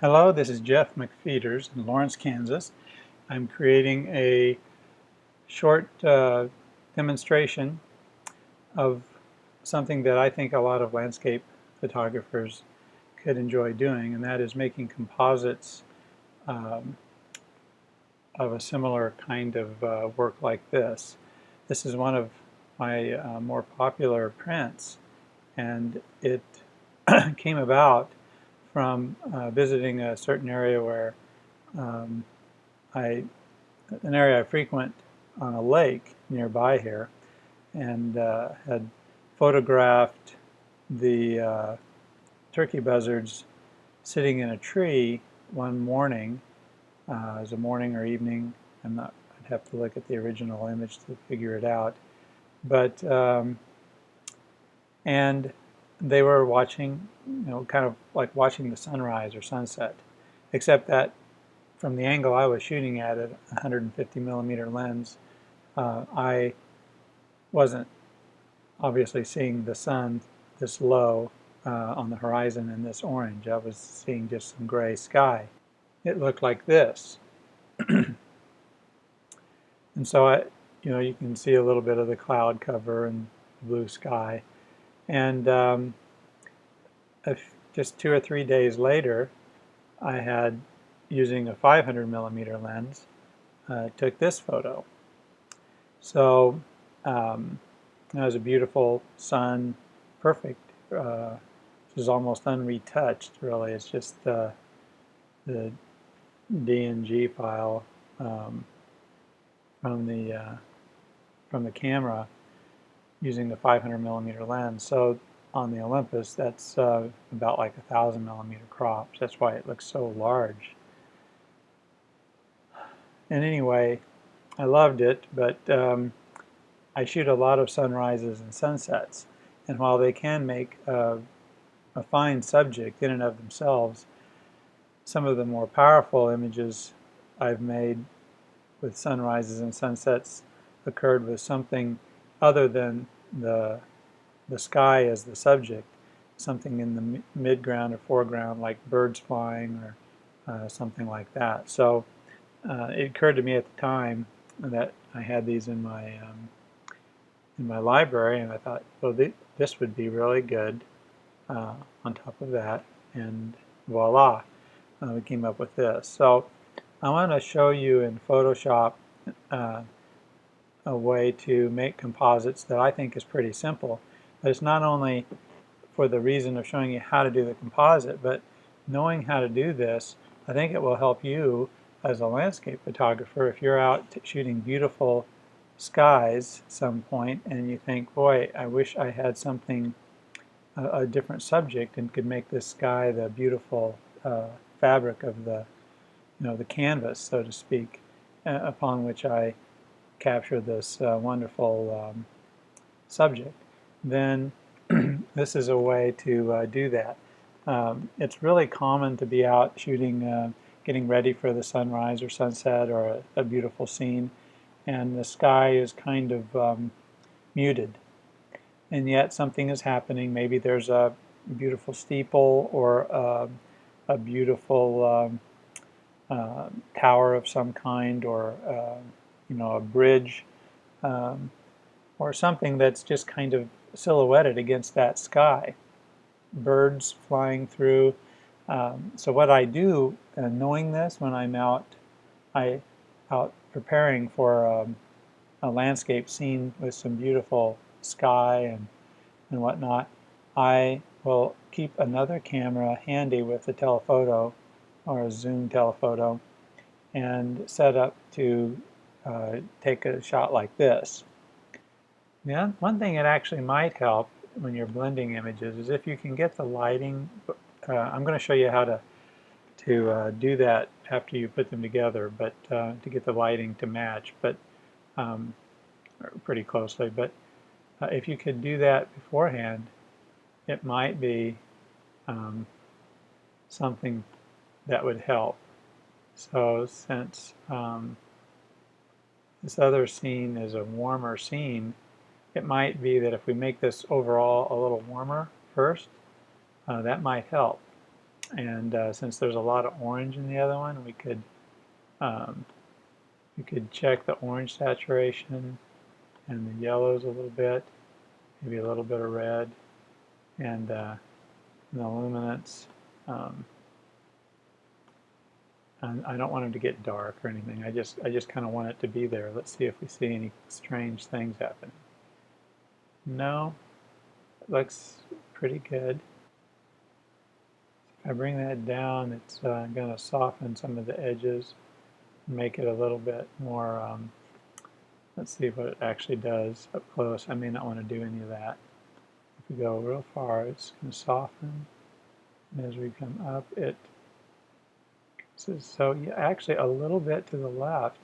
Hello, this is Jeff McFeeters in Lawrence, Kansas. I'm creating a short demonstration of something that I think a lot of landscape photographers could enjoy doing, and that is making composites um, of a similar kind of work like this. This is one of my more popular prints, and it came about from visiting a certain area where um, an area I frequent on a lake nearby here, and had photographed the turkey buzzards sitting in a tree one morning. It was a morning or evening. I'd have to look at the original image to figure it out. But and they were watching, kind of like watching the sunrise or sunset, except that from the angle I was shooting at a 150 millimeter lens, I wasn't obviously seeing the sun this low on the horizon and this orange. I was seeing just some gray sky. It looked like this. And so you can see a little bit of the cloud cover and blue sky. And just 2 or 3 days later, I had, using a 500 millimeter lens, took this photo. So it was a beautiful sun, perfect. This is almost unretouched, really. It's just the DNG file from the camera using the 500 millimeter lens. So on the Olympus, that's about like 1,000 millimeter crops. That's why it looks so large. And anyway, I loved it, but I shoot a lot of sunrises and sunsets, and while they can make a fine subject in and of themselves, some of the more powerful images I've made with sunrises and sunsets occurred with something other than the sky as the subject, something in the midground or foreground, like birds flying or something like that. So it occurred to me at the time that I had these in my library, and I thought, well, this would be really good on top of that, and voila, we came up with this. So I want to show you in Photoshop a way to make composites that I think is pretty simple. But it's not only for the reason of showing you how to do the composite, but knowing how to do this, I think it will help you as a landscape photographer if you're out shooting beautiful skies at some point and you think, boy, I wish I had something, a different subject, and could make this sky the beautiful fabric of the canvas, so to speak, upon which I capture this wonderful subject. Then this is a way to do that. It's really common to be out shooting, getting ready for the sunrise or sunset or a beautiful scene, and the sky is kind of muted. And yet something is happening. Maybe there's a beautiful steeple or a beautiful tower of some kind, or a bridge, or something that's just kind of silhouetted against that sky. Birds flying through. So what I do, knowing this, when I'm out preparing for a landscape scene with some beautiful sky and whatnot, I will keep another camera handy with a telephoto or a zoom telephoto and set up to take a shot like this. Yeah, one thing that actually might help when you're blending images is if you can get the lighting. I'm going to show you how to do that after you put them together, but to get the lighting to match, but pretty closely. But if you could do that beforehand, it might be something that would help. So since this other scene is a warmer scene, it might be that if we make this overall a little warmer first, that might help. And since there's a lot of orange in the other one, we could check the orange saturation and the yellows a little bit, maybe a little bit of red, and the luminance. And I don't want them to get dark or anything. I just kind of want it to be there. Let's see if we see any strange things happening. No, it looks pretty good. If I bring that down, it's going to soften some of the edges, make it a little bit more. Let's see what it actually does up close. I may not want to do any of that. If we go real far, it's going to soften. And as we come up, it so yeah, actually a little bit to the left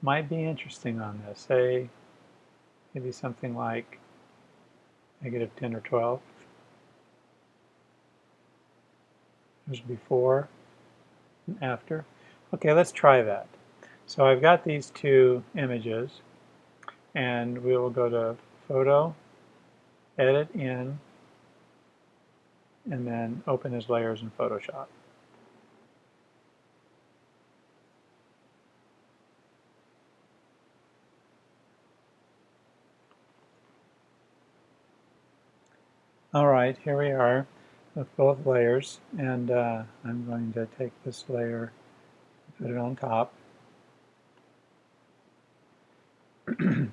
might be interesting on this. Say maybe something like -10 or 12. There's before and after. Okay, let's try that. So I've got these two images, and we will go to Photo, Edit In, and then open as layers in Photoshop. All right, here we are with both layers, and I'm going to take this layer and put it on top. I'm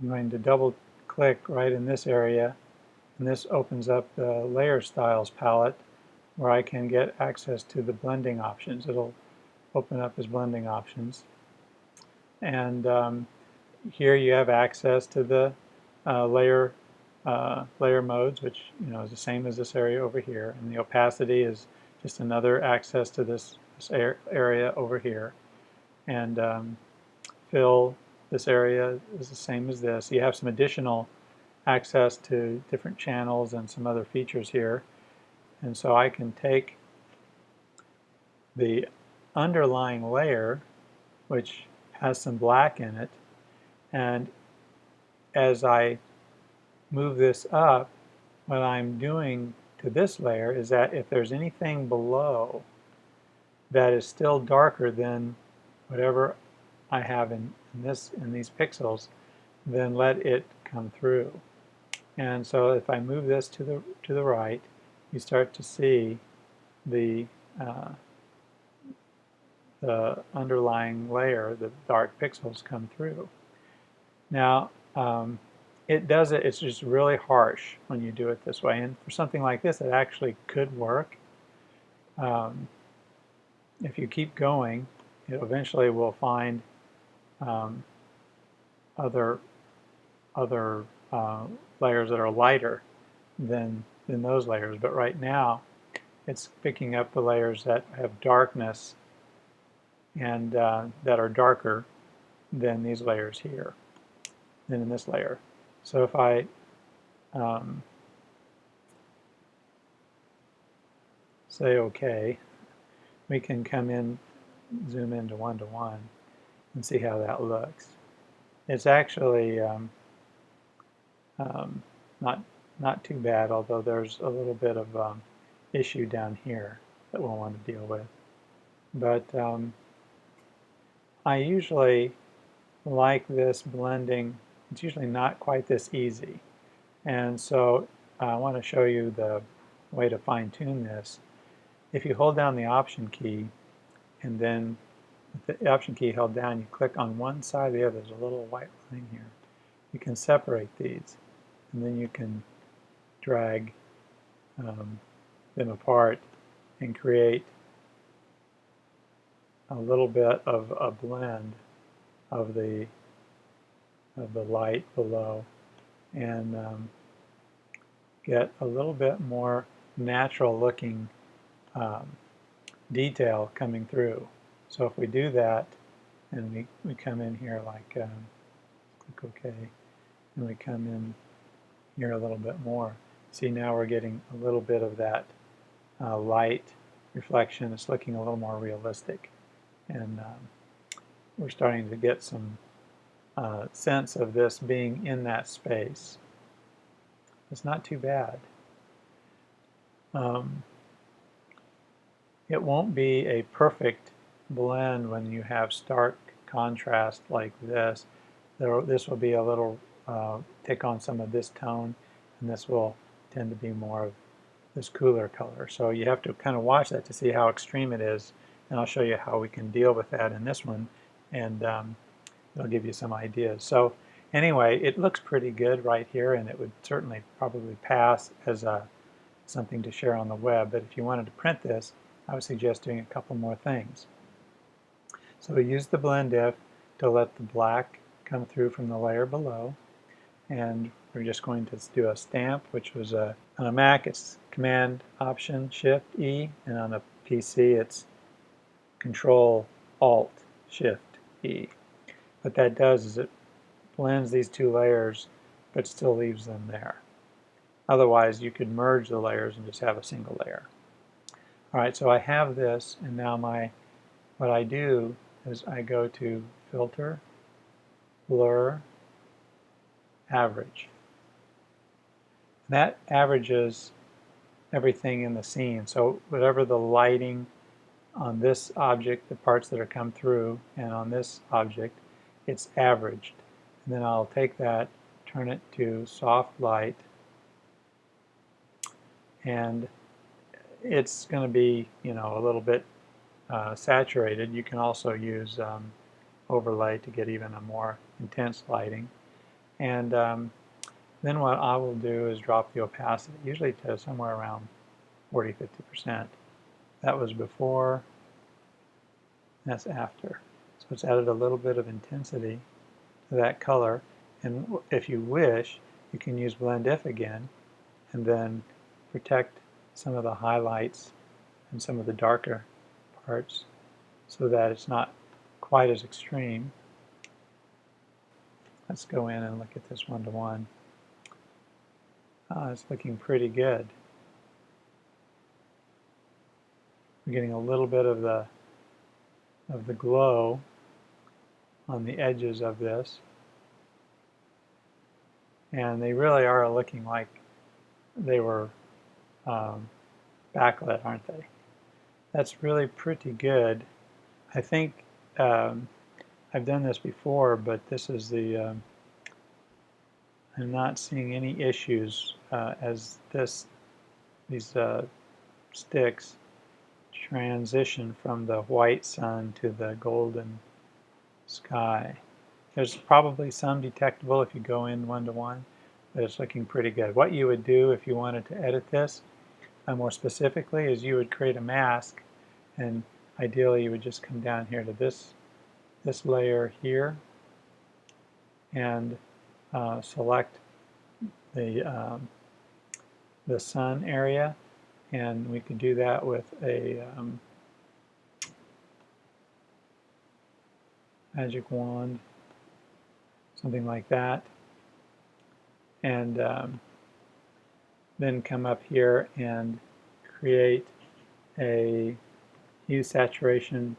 going to double click right in this area, and this opens up the Layer Styles palette where I can get access to the blending options. It'll open up as blending options. And here you have access to the layer modes, which is the same as this area over here. And the opacity is just another access to this area over here. And fill, this area is the same as this. You have some additional access to different channels and some other features here. And so I can take the underlying layer, which has some black in it, and as I move this up, what I'm doing to this layer is that if there's anything below that is still darker than whatever I have in these pixels, then let it come through. And so if I move this to the right, you start to see the underlying layer, the dark pixels, come through. Now, it does it, it's just really harsh when you do it this way. And for something like this, it actually could work. If you keep going, it eventually will find other layers that are lighter than those layers. But right now, it's picking up the layers that have darkness and that are darker than these layers here, than in this layer. So if I say OK, we can come in, zoom into 1:1 and see how that looks. It's actually not too bad, although there's a little bit of issue down here that we'll want to deal with. But I usually like this blending. It's usually not quite this easy. And so I want to show you the way to fine-tune this. If you hold down the Option key, and then with the Option key held down, you click on one side or the other. There's a little white line here. You can separate these, and then you can drag them apart and create a little bit of a blend of the light below, and get a little bit more natural looking detail coming through. So if we do that, and we come in here like, click OK, and we come in here a little bit more. See, now we're getting a little bit of that light reflection. It's looking a little more realistic. And we're starting to get some sense of this being in that space. It's not too bad. Um, it won't be a perfect blend when you have stark contrast like this. This will be a little take on some of this tone, and this will tend to be more of this cooler color. So you have to kind of watch that to see how extreme it is, and I'll show you how we can deal with that in this one, and it'll give you some ideas. So anyway, it looks pretty good right here, and it would certainly probably pass as something to share on the web, but if you wanted to print this, I would suggest doing a couple more things. So we use the blend if to let the black come through from the layer below, and we're just going to do a stamp, which was on a Mac it's Command Option Shift E, and on a PC it's Control Alt Shift E. What that does is it blends these two layers but still leaves them there. Otherwise you could merge the layers and just have a single layer. Alright, so I have this, and now what I do is I go to Filter, Blur, Average. That averages everything in the scene. So whatever the lighting on this object, the parts that are come through, and on this object, it's averaged. And then I'll take that, turn it to soft light, and it's going to be, a little bit saturated. You can also use overlay to get even a more intense lighting. And then what I will do is drop the opacity, usually to somewhere around 40–50%. That was before, that's after. So it's added a little bit of intensity to that color. And if you wish, you can use blend if again, and then protect some of the highlights and some of the darker parts so that it's not quite as extreme. Let's go in and look at this one-to-one. It's looking pretty good. We're getting a little bit of the glow on the edges of this, and they really are looking like they were backlit, aren't they? That's really pretty good. I think I've done this before, but this is the I'm not seeing any issues as these sticks transition from the white sun to the golden sky. There's probably some detectable if you go in one-to-one, but it's looking pretty good. What you would do if you wanted to edit this more specifically is you would create a mask, and ideally you would just come down here to this layer here and select the sun area, and we could do that with a magic wand, something like that, and then come up here and create a hue saturation.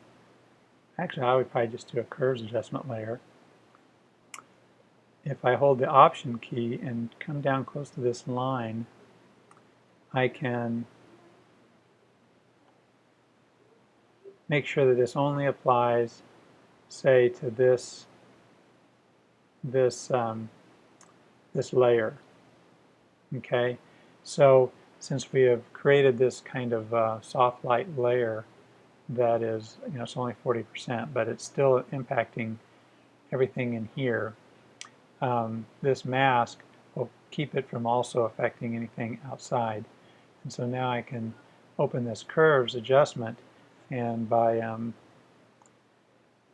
Actually, I would probably just do a curves adjustment layer. If I hold the Option key and come down close to this line, I can make sure that this only applies, say, to this layer. Okay, so since we have created this kind of soft light layer that is, it's only 40%, but it's still impacting everything in here. This mask will keep it from also affecting anything outside. And so now I can open this curves adjustment, and by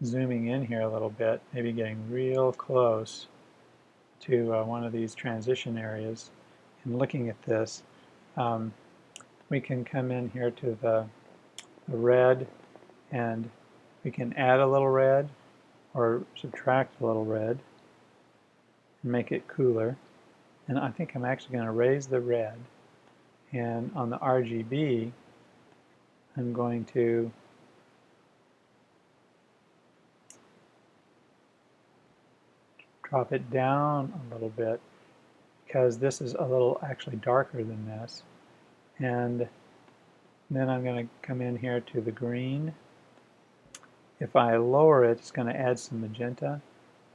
zooming in here a little bit, maybe getting real close to one of these transition areas and looking at this, we can come in here to the red, and we can add a little red or subtract a little red and make it cooler. And I think I'm actually going to raise the red, and on the RGB I'm going to drop it down a little bit because this is a little actually darker than this, And then I'm going to come in here to the green. If I lower it, it's going to add some magenta.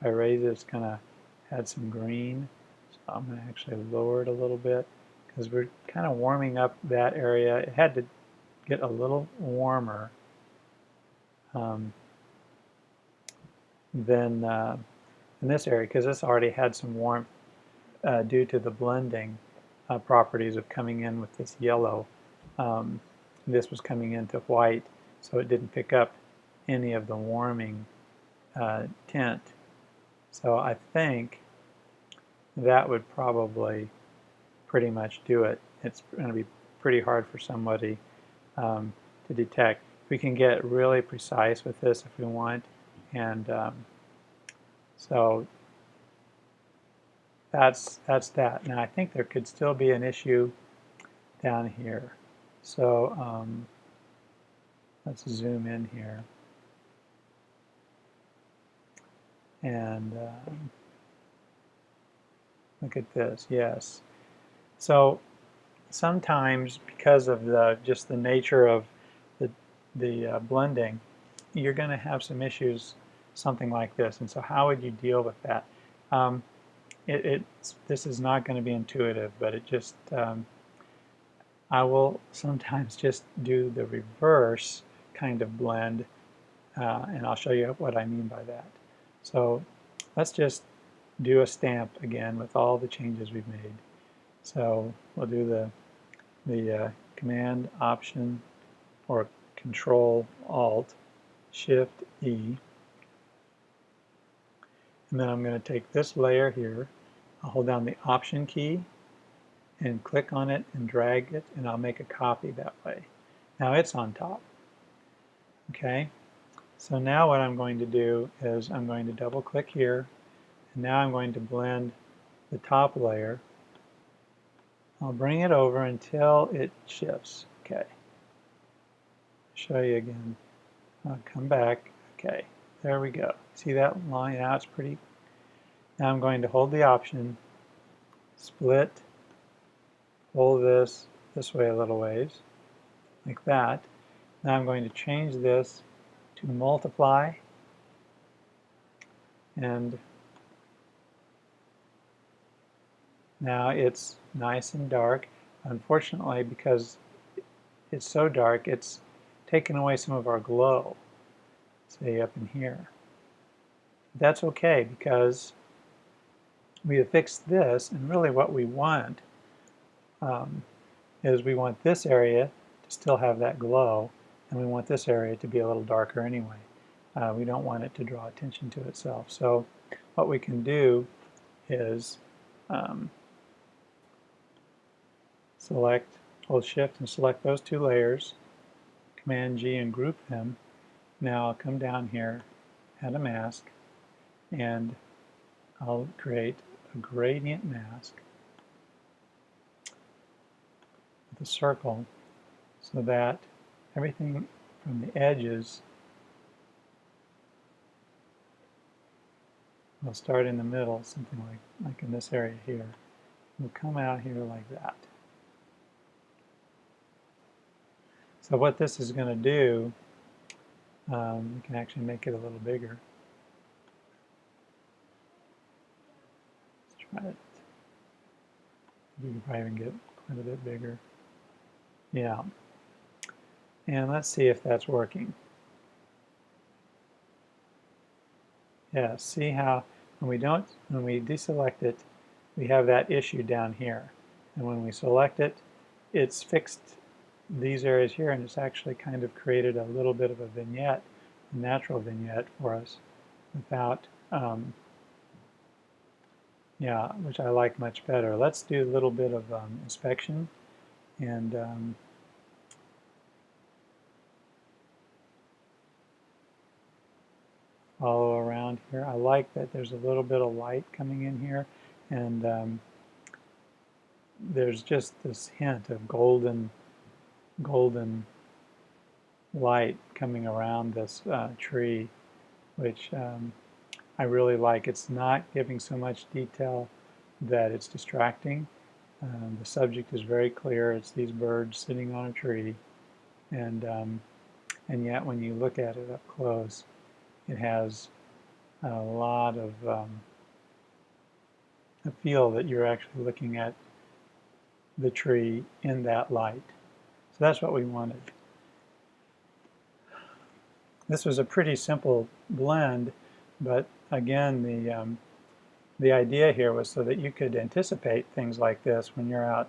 If I raise it, it's going to add some green. So I'm going to actually lower it a little bit because we're kind of warming up that area. It had to get a little warmer than in this area because this already had some warmth due to the blending properties of coming in with this yellow. This was coming into white, so it didn't pick up any of the warming tint. So I think that would probably pretty much do it. It's going to be pretty hard for somebody to detect. We can get really precise with this if we want, and so that's that. Now I think there could still be an issue down here. So let's zoom in here. And look at this, yes. So sometimes because of just the nature of the blending, you're going to have some issues, something like this. And so how would you deal with that? This is not going to be intuitive, but it just, I will sometimes just do the reverse kind of blend, and I'll show you what I mean by that. So let's just do a stamp again with all the changes we've made. So we'll do the Command Option or Control Alt Shift E, and then I'm going to take this layer here. I'll hold down the Option key and click on it and drag it, and I'll make a copy that way. Now it's on top. Okay, so now what I'm going to do is I'm going to double click here, and now I'm going to blend the top layer. I'll bring it over until it shifts. Okay, show you again. I'll come back. Okay, there we go. See that line? Now it's pretty. Now I'm going to hold the Option, split, pull this way a little ways, like that. Now I'm going to change this to multiply, and now it's nice and dark. Unfortunately, because it's so dark, it's taken away some of our glow, say up in here. That's okay because we have fixed this, and really what we want is we want this area to still have that glow, and we want this area to be a little darker anyway. We don't want it to draw attention to itself. So what we can do is hold Shift and select those two layers, Command G and group them. Now I'll come down here, add a mask, and I'll create a gradient mask with a circle so that everything from the edges will start in the middle, something like in this area here. We'll come out here like that. So what this is going to do, we can actually make it a little bigger. Let's try it. We can probably even get quite a bit bigger. Yeah. And let's see if that's working. Yeah, see how when we deselect it, we have that issue down here. And when we select it, it's fixed these areas here, and it's actually kind of created a little bit of a vignette, a natural vignette for us without, yeah, which I like much better. Let's do a little bit of inspection and follow around here. I like that there's a little bit of light coming in here, and there's just this hint of golden light coming around this tree, which I really like. It's not giving so much detail that it's distracting, The subject is very clear. It's these birds sitting on a tree, and yet when you look at it up close, it has a lot of a feel that you're actually looking at the tree in that light. So that's what we wanted. This was a pretty simple blend, but again, the idea here was so that you could anticipate things like this when you're out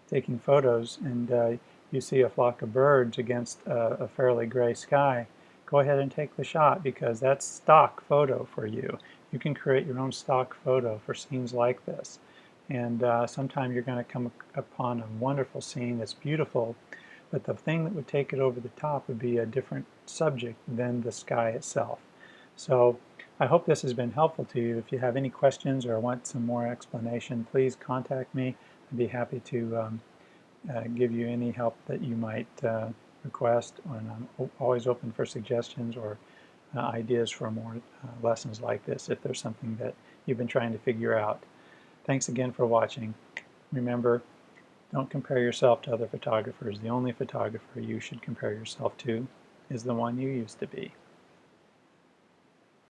taking photos and you see a flock of birds against a fairly gray sky. Go ahead and take the shot, because that's stock photo for you. You can create your own stock photo for scenes like this. And sometime you're going to come upon a wonderful scene that's beautiful, but the thing that would take it over the top would be a different subject than the sky itself. So I hope this has been helpful to you. If you have any questions or want some more explanation, please contact me. I'd be happy to give you any help that you might request, and I'm always open for suggestions or ideas for more lessons like this if there's something that you've been trying to figure out. Thanks again for watching. Remember, don't compare yourself to other photographers. The only photographer you should compare yourself to is the one you used to be.